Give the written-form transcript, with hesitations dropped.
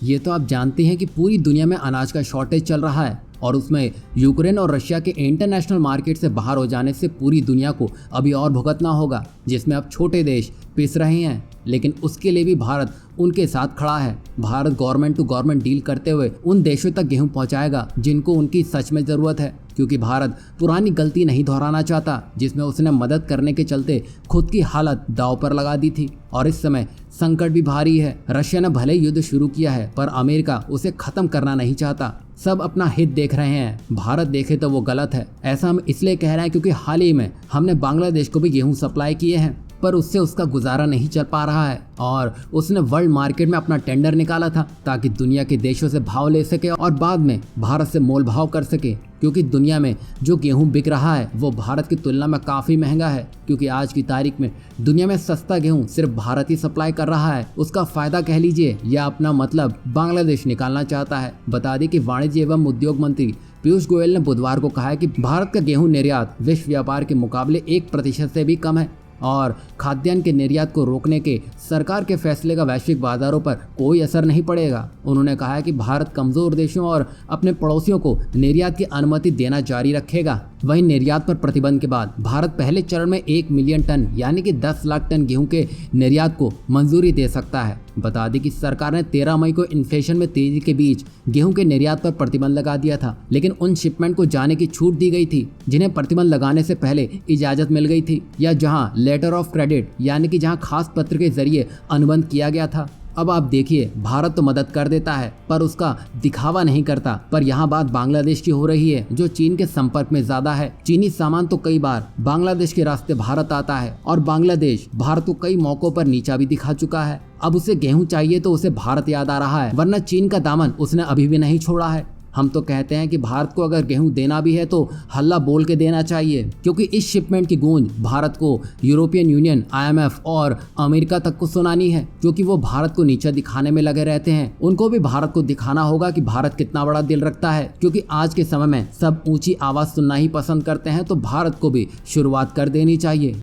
ये तो आप जानते हैं कि पूरी दुनिया में अनाज का शॉर्टेज चल रहा है और उसमें यूक्रेन और रशिया के इंटरनेशनल मार्केट से बाहर हो जाने से पूरी दुनिया को अभी और भुगतना होगा, जिसमें अब छोटे देश पिस रहे हैं। लेकिन उसके लिए भी भारत उनके साथ खड़ा है। भारत गवर्नमेंट टू गवर्नमेंट डील करते हुए उन देशों तक गेहूं पहुंचाएगा जिनको उनकी सच में ज़रूरत है, क्योंकि भारत पुरानी गलती नहीं दोहराना चाहता जिसमें उसने मदद करने के चलते खुद की हालत दांव पर लगा दी थी। और इस समय संकट भी भारी है। रशिया ने भले युद्ध शुरू किया है पर अमेरिका उसे खत्म करना नहीं चाहता। सब अपना हित देख रहे हैं, भारत देखे तो वो गलत है। ऐसा हम इसलिए कह रहे हैं क्योंकि हाल ही में हमने बांग्लादेश को भी गेहूं सप्लाई किए हैं, पर उससे उसका गुजारा नहीं चल पा रहा है और उसने वर्ल्ड मार्केट में अपना टेंडर निकाला था ताकि दुनिया के देशों से भाव ले सके और बाद में भारत से मोल भाव कर सके, क्योंकि दुनिया में जो गेहूं बिक रहा है वो भारत की तुलना में काफ़ी महंगा है। क्योंकि आज की तारीख में दुनिया में सस्ता गेहूं सिर्फ भारत ही सप्लाई कर रहा है। उसका फायदा कह लीजिए या अपना मतलब बांग्लादेश निकालना चाहता है। बता दें कि वाणिज्य एवं उद्योग मंत्री पीयूष गोयल ने बुधवार को कहा है कि भारत का गेहूं निर्यात विश्व व्यापार के मुकाबले 1% से भी कम है और खाद्यान्न के निर्यात को रोकने के सरकार के फैसले का वैश्विक बाजारों पर कोई असर नहीं पड़ेगा। उन्होंने कहा है कि भारत कमजोर देशों और अपने पड़ोसियों को निर्यात की अनुमति देना जारी रखेगा। वहीं निर्यात पर प्रतिबंध के बाद भारत पहले चरण में 1 मिलियन टन यानी कि 10 लाख टन गेहूं के निर्यात को मंजूरी दे सकता है। बता दें कि सरकार ने 13 मई को इन्फ्लेशन में तेजी के बीच गेहूं के निर्यात पर प्रतिबंध लगा दिया था, लेकिन उन शिपमेंट को जाने की छूट दी गई थी जिन्हें प्रतिबंध लगाने से पहले इजाजत मिल गई थी या जहां लेटर ऑफ क्रेडिट यानी कि जहां खास पत्र के जरिए अनुबंध किया गया था। अब आप देखिए, भारत तो मदद कर देता है पर उसका दिखावा नहीं करता। पर यहाँ बात बांग्लादेश की हो रही है जो चीन के संपर्क में ज्यादा है। चीनी सामान तो कई बार बांग्लादेश के रास्ते भारत आता है और बांग्लादेश भारत को कई मौकों पर नीचा भी दिखा चुका है। अब उसे गेहूं चाहिए तो उसे भारत याद आ रहा है, वरना चीन का दामन उसने अभी भी नहीं छोड़ा है। हम तो कहते हैं कि भारत को अगर गेहूं देना भी है तो हल्ला बोल के देना चाहिए, क्योंकि इस शिपमेंट की गूंज भारत को यूरोपियन यूनियन, IMF और अमेरिका तक को सुनानी है, क्योंकि वो भारत को नीचा दिखाने में लगे रहते हैं। उनको भी भारत को दिखाना होगा कि भारत कितना बड़ा दिल रखता है, क्योंकि आज के समय में सब ऊंची आवाज सुनना ही पसंद करते हैं। तो भारत को भी शुरुआत कर देनी चाहिए।